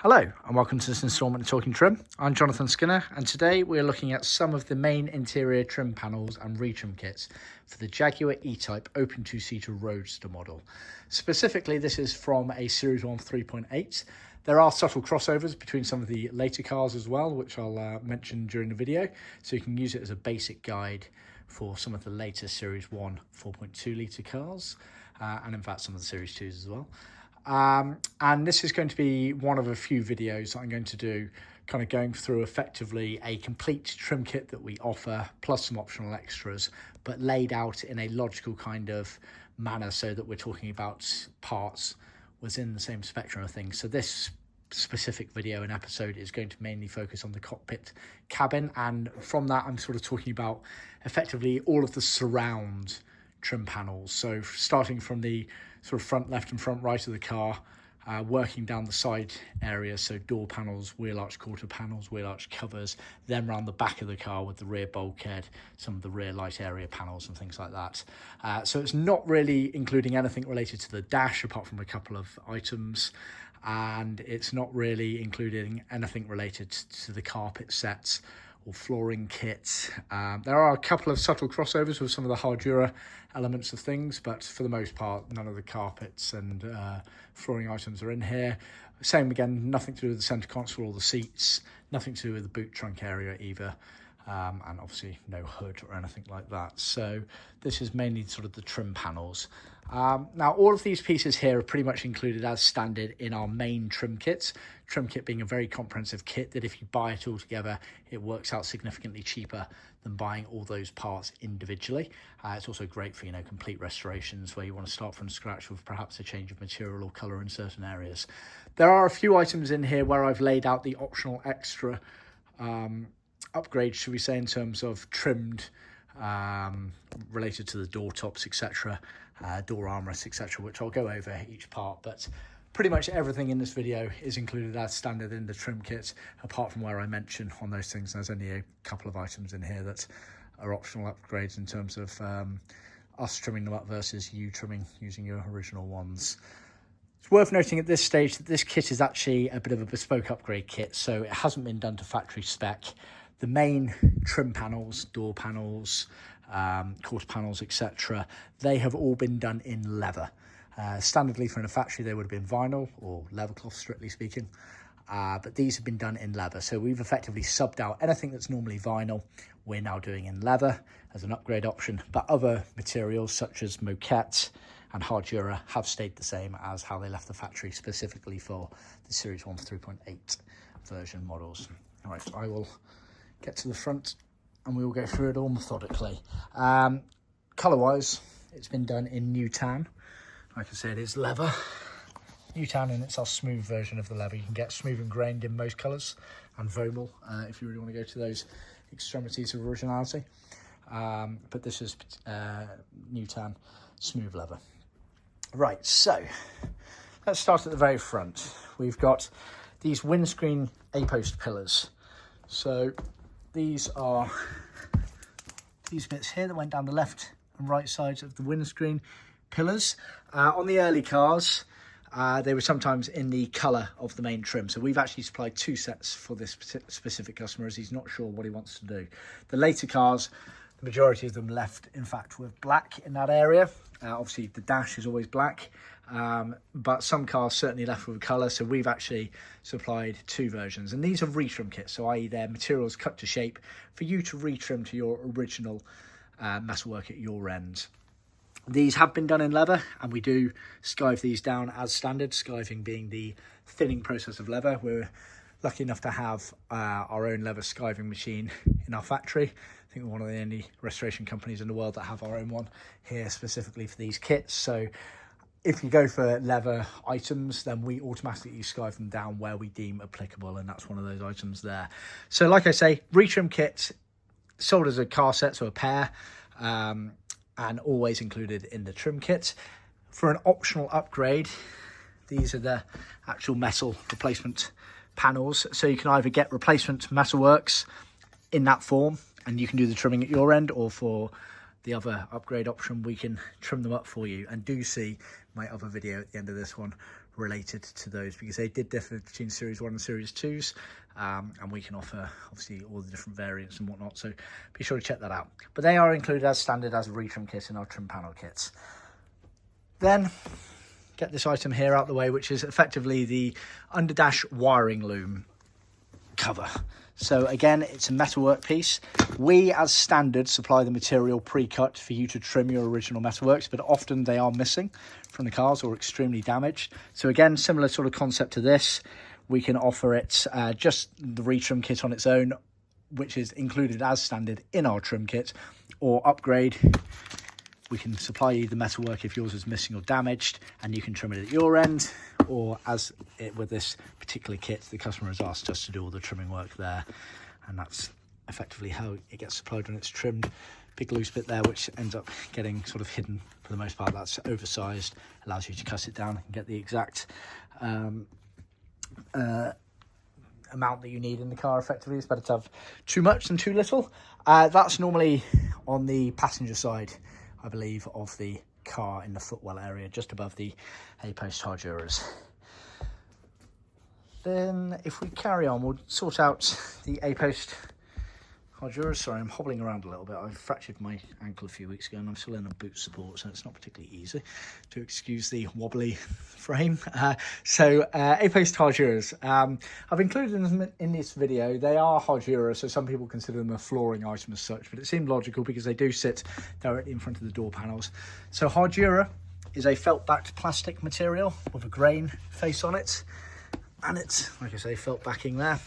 Hello and welcome to this instalment of Talkin Trim. I'm Jonathan Skinner and today we're looking at some of the main interior trim panels and retrim kits for the Jaguar E-Type open two-seater Roadster model. Specifically, this is from a Series 1 3.8. There are subtle crossovers between some of the later cars as well, which I'll mention during the video, so you can use it as a basic guide for some of the later Series 1 4.2 litre cars and in fact some of the Series 2s as well. And this is going to be one of a few videos that I'm going to do, kind of going through effectively a complete trim kit that we offer, plus some optional extras, but laid out in a logical kind of manner so that we're talking about parts within the same spectrum of things. So this specific video and episode is going to mainly focus on the cockpit cabin, and from that I'm sort of talking about effectively all of the surround trim panels. So starting from the sort of front left and front right of the car, working down the side areas, so door panels, wheel arch quarter panels, wheel arch covers, then around the back of the car with the rear bulkhead, some of the rear light area panels and things like that. So it's not really including anything related to the dash apart from a couple of items, and it's not really including anything related to the carpet sets or flooring kit. There are a couple of subtle crossovers with some of the Hardura elements of things, but for the most part, none of the carpets and flooring items are in here. Same again, nothing to do with the centre console or the seats, nothing to do with the boot trunk area either, and obviously no hood or anything like that. So this is mainly sort of the trim panels. Now all of these pieces here are pretty much included as standard in our main trim kit. Trim kit being a very comprehensive kit that if you buy it all together, it works out significantly cheaper than buying all those parts individually. It's also great for, complete restorations where you want to start from scratch with perhaps a change of material or colour in certain areas. There are a few items in here where I've laid out the optional extra upgrade, should we say, in terms of trimmed related to the door tops, etc., door armrests, etc., which I'll go over each part, but pretty much everything in this video is included as standard in the trim kit, apart from where I mention on those things. There's only a couple of items in here that are optional upgrades in terms of us trimming them up versus you trimming using your original ones. It's worth noting at this stage that this kit is actually a bit of a bespoke upgrade kit, so it hasn't been done to factory spec. The main trim panels, door panels, quarter panels, etc., they have all been done in leather. Standardly for in a factory they would have been vinyl or Leathercloth, strictly speaking, but these have been done in leather. So we've effectively subbed out anything that's normally vinyl, we're now doing in leather as an upgrade option, but other materials such as Moquette and Hardura have stayed the same as how they left the factory, specifically for the Series 1 3.8 version models. All right, I will get to the front and we will go through it all methodically. Colour wise, it's been done in new tan. Like I said, it's leather. New tan, and it's our smooth version of the leather. You can get smooth and grained in most colours, and vomal if you really want to go to those extremities of originality. But this is new tan, smooth leather. Right, so let's start at the very front. We've got these windscreen A-post pillars. So these are these bits here that went down the left and right sides of the windscreen pillars. On the early cars, they were sometimes in the colour of the main trim. So we've actually supplied two sets for this specific customer as he's not sure what he wants to do. The later cars, the majority of them left, in fact, with black in that area. Obviously, the dash is always black, but some cars certainly left with a colour. So we've actually supplied two versions. And these are retrim kits, so i.e. they're materials cut to shape for you to retrim to your original metalwork at your end. These have been done in leather, and we do skive these down as standard, skiving being the thinning process of leather. We're lucky enough to have our own leather skiving machine in our factory. I think we're one of the only restoration companies in the world that have our own one here specifically for these kits. So if you go for leather items, then we automatically skive them down where we deem applicable, and that's one of those items there. So like I say, retrim kit sold as a car set, so a pair, and always included in the trim kit. For an optional upgrade, these are the actual metal replacement panels. So you can either get replacement metalworks in that form, and you can do the trimming at your end, or for the other upgrade option, we can trim them up for you. And do see my other video at the end of this one related to those, because they did differ between Series 1 and Series 2s, and we can offer obviously all the different variants and whatnot, so be sure to check that out. But they are included as standard as a retrim kit in our trim panel kits. Then get this item here out the way, which is effectively the underdash wiring loom cover. So again, it's a metalwork piece. We, as standard, supply the material pre-cut for you to trim your original metalworks, but often they are missing from the cars or extremely damaged. So again, similar sort of concept to this. We can offer it just the retrim kit on its own, which is included as standard in our trim kit, or upgrade. We can supply you the metalwork if yours is missing or damaged, and you can trim it at your end, or as with this particular kit, the customer has asked us to do all the trimming work there, and that's effectively how it gets supplied when it's trimmed. Big loose bit there, which ends up getting sort of hidden for the most part. That's oversized, allows you to cut it down and get the exact amount that you need in the car. Effectively, it's better to have too much than too little. That's normally on the passenger side, I believe, of the car, in the footwell area, just above the A-post Harduras. Then if we carry on, we'll sort out the A-post Hardura. Sorry, I'm hobbling around a little bit. I fractured my ankle a few weeks ago and I'm still in a boot support, so it's not particularly easy, to excuse the wobbly frame. A-post Harduras. I've included them in this video. They are Hardura, so some people consider them a flooring item as such, but it seemed logical because they do sit directly in front of the door panels. So Hardura is a felt-backed plastic material with a grain face on it, and it's, like I say, felt backing there.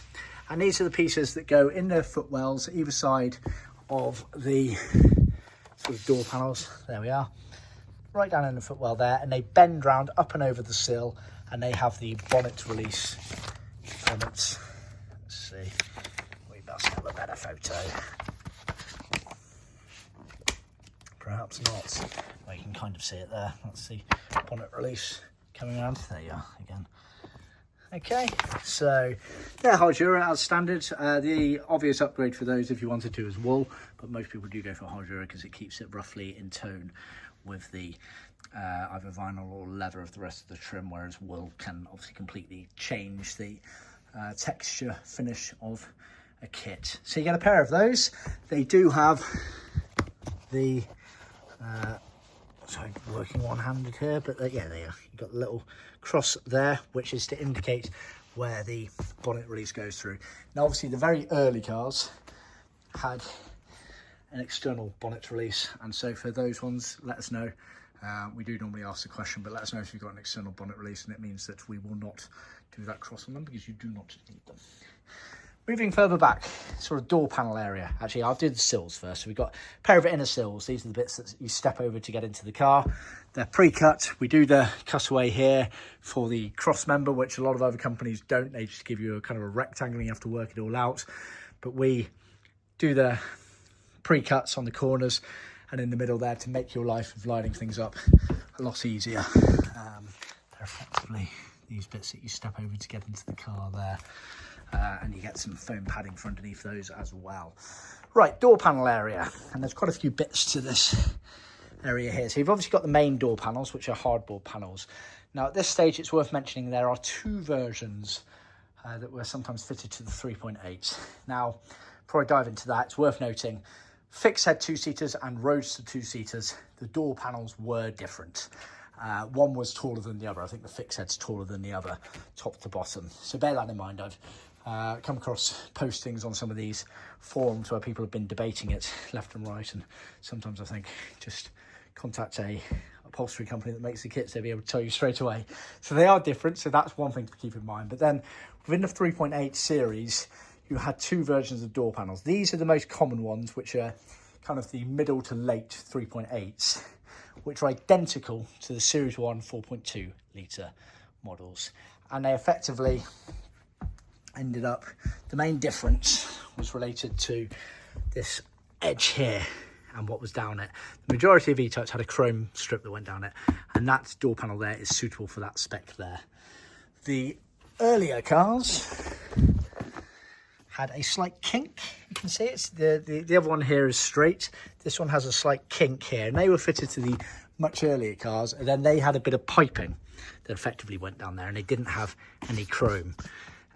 And these are the pieces that go in the footwells either side of the sort of door panels. There we are, right down in the footwell there, and they bend round up and over the sill, and they have the bonnet release elements. Let's see, we must have a better photo. Perhaps not. Well, you can kind of see it there. That's the bonnet release coming around. There you are again. Okay, so they're Hardura as standard. The obvious upgrade for those, if you wanted to, is wool, but most people do go for Hardura because it keeps it roughly in tone with the either vinyl or leather of the rest of the trim, whereas wool can obviously completely change the texture finish of a kit. So you get a pair of those. They do have the sorry, working one-handed here, but yeah, they are. You've got the little cross there, which is to indicate where the bonnet release goes through. Now, obviously, the very early cars had an external bonnet release, and so for those ones, let us know. We do normally ask the question, but let us know if you've got an external bonnet release, and it means that we will not do that cross on them because you do not need them. Moving further back, sort of door panel area. Actually, I'll do the sills first. So we've got a pair of inner sills. These are the bits that you step over to get into the car. They're pre-cut. We do the cutaway here for the cross member, which a lot of other companies don't. They just give you a kind of a rectangle and you have to work it all out. But we do the pre-cuts on the corners and in the middle there to make your life of lining things up a lot easier. They're effectively these bits that you step over to get into the car there. And you get some foam padding for underneath those as well. Right, door panel area, and there's quite a few bits to this area here. So you've obviously got the main door panels, which are hardboard panels. Now at this stage, it's worth mentioning there are two versions that were sometimes fitted to the 3.8. Now, before I dive into that, it's worth noting, fixed head two-seaters and Roadster two-seaters, the door panels were different. One was taller than the other. I think the fixed head's taller than the other, top to bottom. So bear that in mind. I've come across postings on some of these forums where people have been debating it left and right, and sometimes I think just contact a upholstery company that makes the kits, they'll be able to tell you straight away. So they are different, so that's one thing to keep in mind. But then within the 3.8 series, you had two versions of door panels. These are the most common ones, which are kind of the middle to late 3.8s, which are identical to the Series 1 4.2 litre models. And they effectively ended up, the main difference was related to this edge here and what was down it. The majority of E-Types had a chrome strip that went down it, and that door panel there is suitable for that spec there. The earlier cars had a slight kink you can see it's the other one here is straight. This one has a slight kink here, and they were fitted to the much earlier cars, and then they had a bit of piping that effectively went down there, and they didn't have any chrome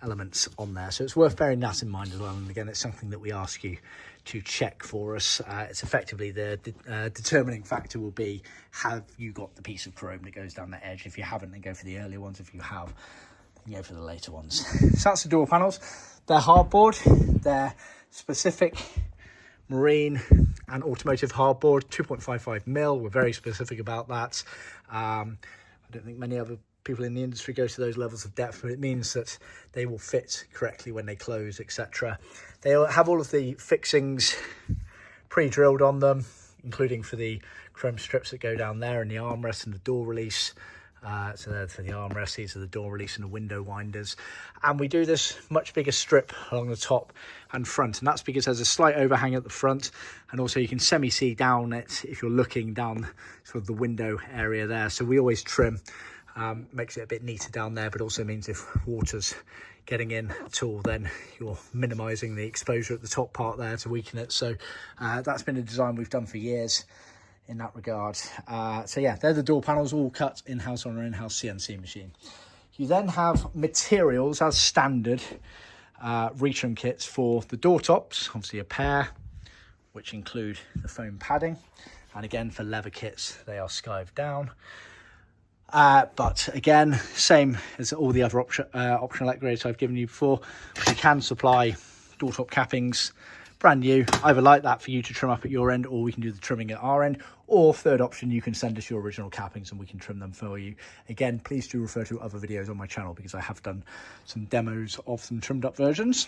elements on there, so it's worth bearing that in mind as well. And again, it's something that we ask you to check for us. It's effectively the determining factor will be, have you got the piece of chrome that goes down the edge? If you haven't, then go for the earlier ones. If you have, then go for the later ones. So that's the door panels. They're hardboard. They're specific marine and automotive hardboard, 2.55mm. We're very specific about that. I don't think many other people in the industry go to those levels of depth, but it means that they will fit correctly when they close, etc. They have all of the fixings pre-drilled on them, including for the chrome strips that go down there and the armrest and the door release. So they're for the armrest, these are the door release and the window winders. And we do this much bigger strip along the top and front, and that's because there's a slight overhang at the front, and also you can semi-see down it if you're looking down sort of the window area there. So we always trim. Makes it a bit neater down there, but also means if water's getting in at all, then you're minimizing the exposure at the top part there to weaken it. So that's been a design we've done for years in that regard. So yeah, they're the door panels, all cut in-house on our in-house CNC machine. You then have materials as standard retrim kits for the door tops, obviously a pair, which include the foam padding, and again for leather kits they are skived down. But again, same as all the other optional upgrades I've given you before, we can supply door top cappings brand new. Either like that for you to trim up at your end, or we can do the trimming at our end, or third option, you can send us your original cappings and we can trim them for you. Again, please do refer to other videos on my channel because I have done some demos of some trimmed up versions.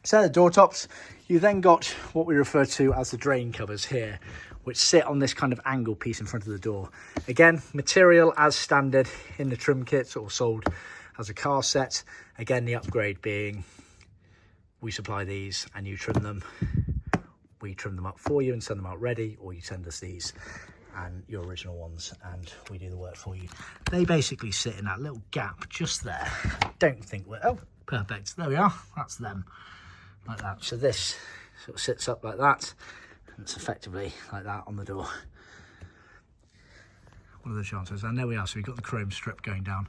So the door tops, you then got what we refer to as the drain covers here, which sit on this kind of angle piece in front of the door. Again, material as standard in the trim kits or sold as a car set. Again, the upgrade being we supply these and you trim them. We trim them up for you and send them out ready, or you send us these and your original ones and we do the work for you. They basically sit in that little gap just there. I don't think we're, oh, perfect. There we are. That's them. Like that. So this sort of sits up like that. It's effectively like that on the door. What are the chances? And there we are. So we've got the chrome strip going down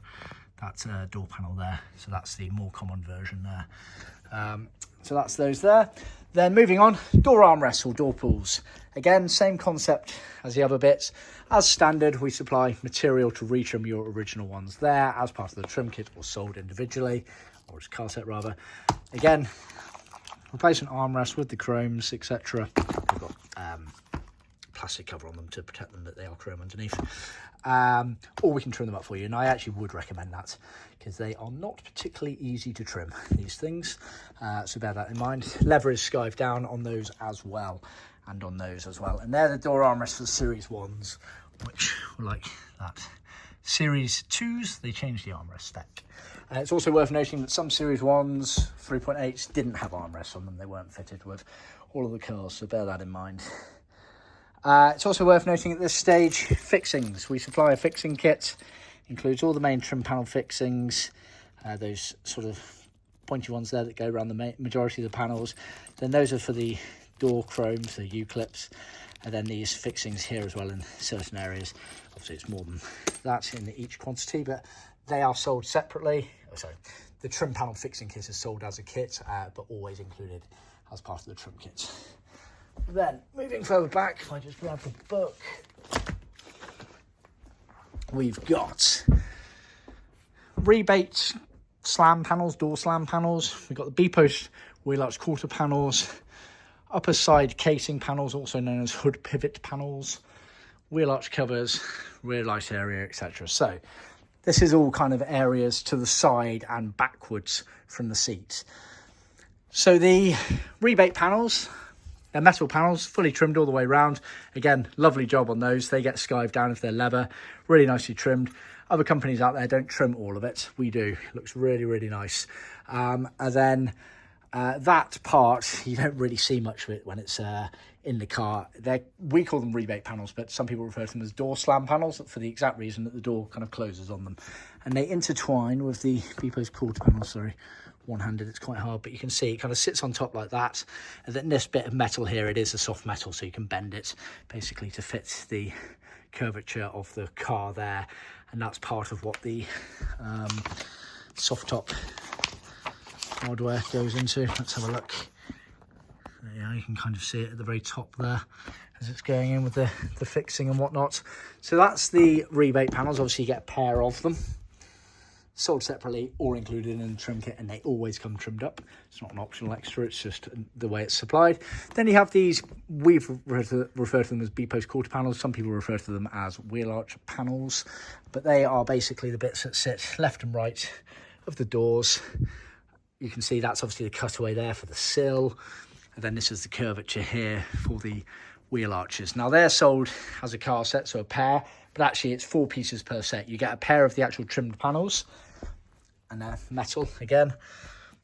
that door panel there. So that's the more common version there. So that's those there. Then moving on, door armrests or door pulls. Again, same concept as the other bits. As standard, we supply material to retrim your original ones there as part of the trim kit or sold individually, or as car set rather. Again, replacement armrest with the chromes, etc. We've got plastic cover on them to protect them, that they are chrome underneath. Or we can trim them up for you, and I actually would recommend that because they are not particularly easy to trim, these things. So bear that in mind. Leather is skived down on those as well, and on those as well. And they're the door armrests for the Series 1s, which were like that. Series 2s, they changed the armrest spec. It's also worth noting that some Series 1s, 3.8s, didn't have armrests on them. They weren't fitted with all of the cars, so bear that in mind. It's also worth noting at this stage, fixings. We supply a fixing kit, includes all the main trim panel fixings, those sort of pointy ones there that go around the majority of the panels. Then those are for the door chromes, the U-clips, and then these fixings here as well in certain areas. Obviously it's more than that in each quantity, but they are sold separately. Oh, sorry, the trim panel fixing kit is sold as a kit, but always included as part of the trim kit. Then, moving further back, if I just grab the book, we've got Rebate slam panels, door slam panels. We've got the B-post wheel arch quarter panels, upper side casing panels, also known as hood pivot panels, wheel arch covers, rear light area, etc. So, this is all kind of areas to the side and backwards from the seat. So the Rebate panels, they're metal panels, fully trimmed all the way around. Again, lovely job on those. They get skived down if they're leather, really nicely trimmed. Other companies out there don't trim all of it. We do. It looks really, really nice. And then that part, you don't really see much of it when it's in the car. We call them Rebate panels, but some people refer to them as door slam panels for the exact reason that the door kind of closes on them. And they intertwine with the B-post quarter panels, one-handed, it's quite hard, but you can see it kind of sits on top like that. And then this bit of metal here, it is a soft metal, so you can bend it basically to fit the curvature of the car there. And that's part of what the soft top hardware goes into. Let's have a look. Yeah, you can kind of see it at the very top there as it's going in with the fixing and whatnot. So that's the rebate panels. Obviously you get a pair of them, sold separately or included in the trim kit, and they always come trimmed up. It's not an optional extra, it's just the way it's supplied. Then you have these, we've referred to them as B-post quarter panels. Some people refer to them as wheel arch panels, but they are basically the bits that sit left and right of the doors. You can see that's obviously the cutaway there for the sill, and then this is the curvature here for the wheel arches. Now they're sold as a car set, so a pair, but actually it's 4 pieces per set. You get a pair of the actual trimmed panels, and they're metal again.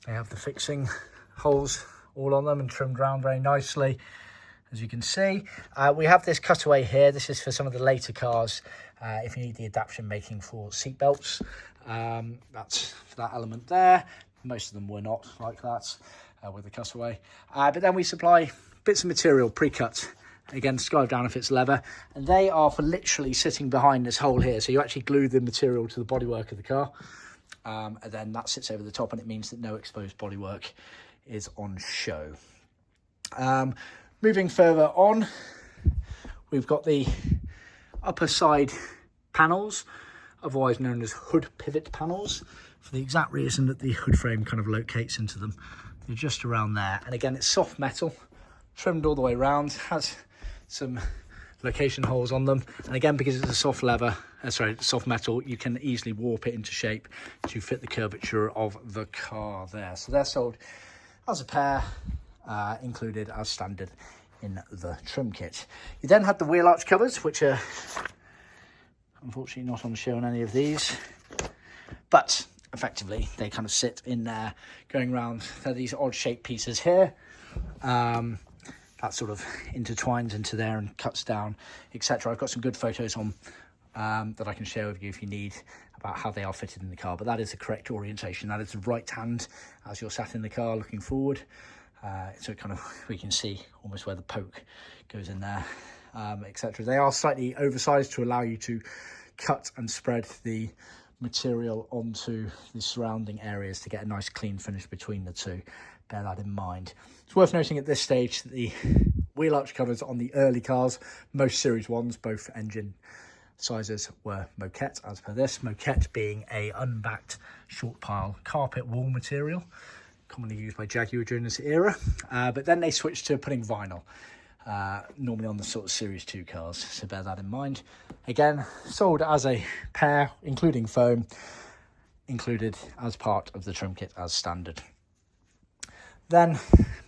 They have the fixing holes all on them and trimmed round very nicely, as you can see. We have this cutaway here. This is for some of the later cars, if you need the adaptation making for seat belts. That's that element there. Most of them were not like that with the cutaway. But then we supply bits of material pre-cut, again skived down if it's leather, and they are for literally sitting behind this hole here. So you actually glue the material to the bodywork of the car, and then that sits over the top, and it means that no exposed bodywork is on show. Moving further on, we've got the upper side panels, otherwise known as hood pivot panels, for the exact reason that the hood frame kind of locates into them. They're just around there, and again it's soft metal, trimmed all the way around, has some location holes on them, and again because it's a soft soft metal, you can easily warp it into shape to fit the curvature of the car there. So they're sold as a pair, included as standard in the trim kit. You then have the wheel arch covers, which are unfortunately not on show on any of these, but effectively they kind of sit in there going around. They're these odd shaped pieces here that sort of intertwines into there and cuts down, etc. I've got some good photos on that I can share with you if you need, about how they are fitted in the car, but that is the correct orientation. That is the right hand as you're sat in the car looking forward, so kind of we can see almost where the poke goes in there, etc. They are slightly oversized to allow you to cut and spread the material onto the surrounding areas to get a nice clean finish between the two. Bear that in mind. It's worth noting at this stage that the wheel arch covers on the early cars, most series ones, both engine sizes, were Moquette as per this. Moquette being a unbacked short pile carpet wall material, commonly used by Jaguar during this era, but then they switched to putting vinyl, normally on the sort of Series 2 cars, so bear that in mind. Again, sold as a pair, including foam, included as part of the trim kit as standard. Then,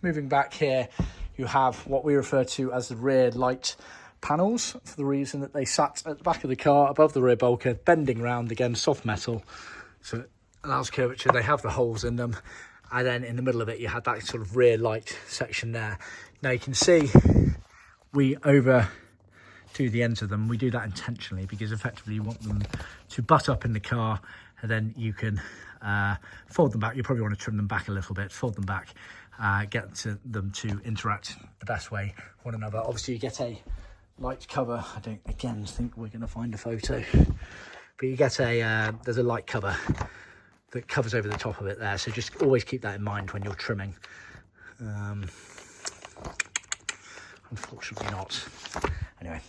moving back here, you have what we refer to as the rear light panels, for the reason that they sat at the back of the car above the rear bulkhead, bending round, again soft metal, so it allows curvature. They have the holes in them, and then in the middle of it you had that sort of rear light section there. Now you can see we overdo the ends of them. We do that intentionally because effectively you want them to butt up in the car, and then you can fold them back. You probably want to trim them back a little bit, fold them back, get them to interact the best way with one another. Obviously you get a light cover. I don't again think we're going to find a photo, but you get a there's a light cover that covers over the top of it there, so just always keep that in mind when you're trimming. Unfortunately not. Anyway,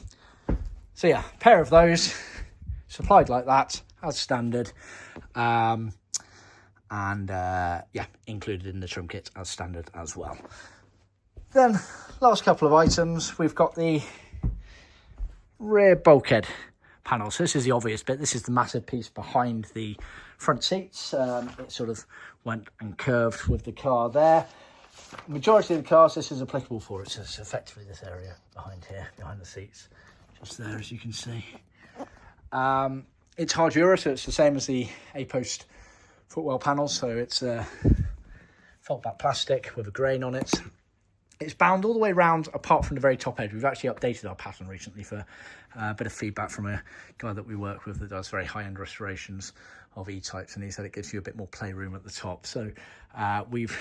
so yeah, pair of those supplied like that as standard, and yeah, included in the trim kit as standard as well. Then last couple of items, we've got the rear bulkhead panel. So this is the obvious bit. This is the massive piece behind the front seats. It sort of went and curved with the car there. Majority of the cars this is applicable for. It's effectively this area behind here, behind the seats, just there as you can see. It's Hardura, so it's the same as the A-post footwell panel, so it's felt back plastic with a grain on it. It's bound all the way around apart from the very top edge. We've actually updated our pattern recently for a bit of feedback from a guy that we work with that does very high-end restorations of E-types, and he said it gives you a bit more playroom at the top. So we've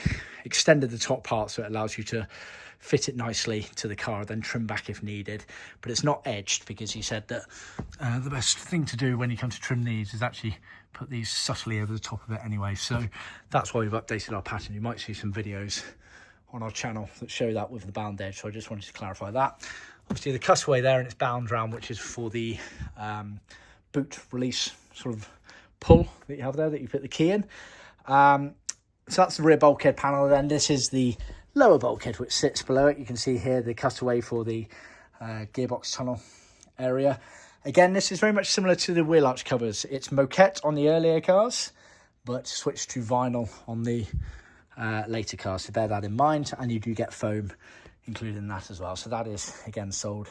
extended the top part so it allows you to fit it nicely to the car, then trim back if needed. But it's not edged because he said that the best thing to do when you come to trim these is actually put these subtly over the top of it anyway. So that's why we've updated our pattern. You might see some videos on our channel that show that with the bound edge, so I just wanted to clarify that. Obviously the cutaway there and it's bound round, which is for the boot release sort of pull that you have there that you put the key in. So that's the rear bulkhead panel. Then this is the lower bulkhead which sits below it. You can see here the cutaway for the gearbox tunnel area. Again, this is very much similar to the wheel arch covers. It's Moquette on the earlier cars, but switched to vinyl on the later cars, so bear that in mind. And you do get foam included in that as well, so that is again sold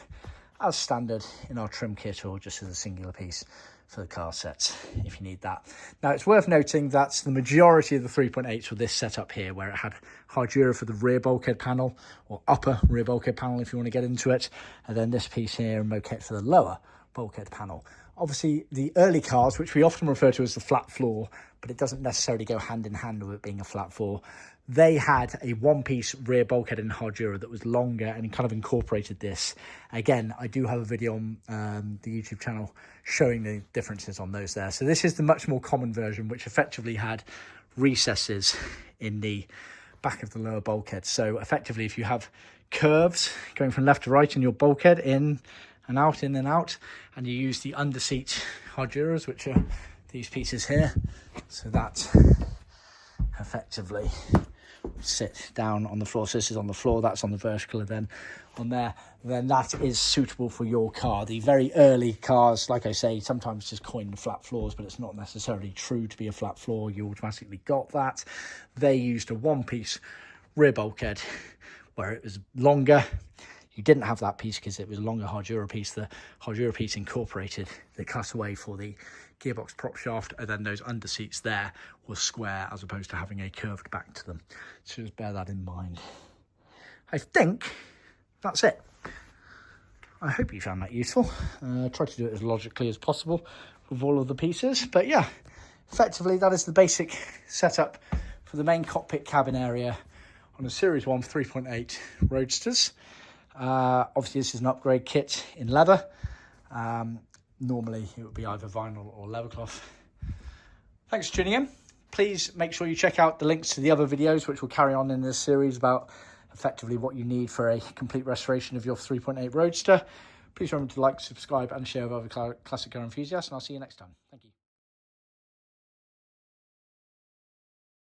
as standard in our trim kit or just as a singular piece for the car sets if you need that. Now it's worth noting that the majority of the 3.8s were this setup here, where it had Hardura for the rear bulkhead panel, or upper rear bulkhead panel if you want to get into it, and then this piece here and Moquette for the lower bulkhead panel. Obviously the early cars, which we often refer to as the flat floor, but it doesn't necessarily go hand in hand with it being a flat floor, they had a one-piece rear bulkhead in Hardura that was longer and kind of incorporated this. Again, I do have a video on the YouTube channel showing the differences on those there. So this is the much more common version, which effectively had recesses in the back of the lower bulkhead. So effectively, if you have curves going from left to right in your bulkhead, in and out, and you use the underseat Harduras, which are these pieces here, so that effectively sit down on the floor. So this is on the floor, that's on the vertical, and then on there, then that is suitable for your car. The very early cars, like I say, sometimes just coin flat floors, but it's not necessarily true to be a flat floor. You automatically got that. They used a one-piece rear bulkhead where it was longer. You didn't have that piece because it was a longer Hardura piece. The Hardura piece incorporated the cutaway for the gearbox prop shaft, and then those under seats there were square as opposed to having a curved back to them. So just bear that in mind. I think that's it. I hope you found that useful. Try to do it as logically as possible with all of the pieces. But yeah, effectively that is the basic setup for the main cockpit cabin area on a Series 1 3.8 Roadsters. Obviously this is an upgrade kit in leather. Normally it would be either vinyl or Leathercloth. Thanks for tuning in. Please make sure you check out the links to the other videos which will carry on in this series about effectively what you need for a complete restoration of your 3.8 Roadster. Please remember to like, subscribe and share with other classic car enthusiasts, and I'll see you next time. Thank you.